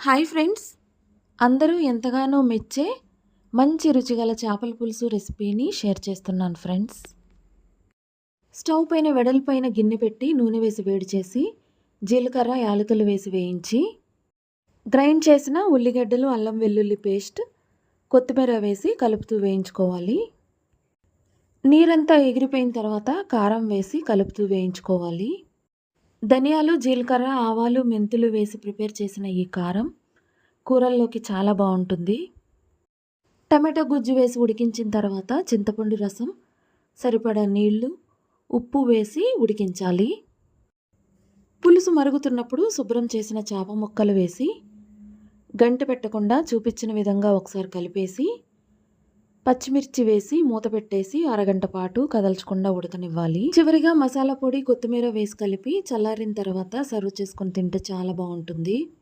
Hi friends, అందరూ ఎంతగానో మెచ్చే మంచి రుచిగల చేపల పులుసు రెసిపీని షేర్ చేస్తున్నాను ఫ్రెండ్స్. స్టవ్ పైన వెడల్పైన గిన్నె పెట్టి నూనె వేసి వేడి చేసి జీలకర్ర యాలకులు వేసి వేయించి గ్రైండ్ చేసిన ఉల్లిగడ్డలు అల్లం వెల్లుల్లి పేస్ట్ కొత్తిమీర వేసి కలుపుతూ వేయించుకోవాలి. నీరంతా ఎగిరిపోయిన తర్వాత కారం వేసి కలుపుతూ వేయించుకోవాలి. ధనియాలు జీలకర్ర ఆవాలు మెంతులు వేసి ప్రిపేర్ చేసిన ఈ కారం కూరల్లోకి చాలా బాగుంటుంది. టమాటో గుజ్జు వేసి ఉడికించిన తర్వాత చింతపండు రసం సరిపడా నీళ్లు ఉప్పు వేసి ఉడికించాలి. పులుసు మరుగుతున్నప్పుడు శుభ్రం చేసిన చేప ముక్కలు వేసి గంట పెట్టకుండా చూపించిన విధంగా ఒకసారి కలిపేసి పచ్చిమిర్చి వేసి మూత పెట్టేసి అరగంట పాటు కదల్చకుండా ఉడకనివ్వాలి. చివరిగా మసాలా పొడి కొత్తిమీర వేసి కలిపి చల్లారిన తర్వాత సర్వ్ చేసుకొని తింటే చాలా బాగుంటుంది.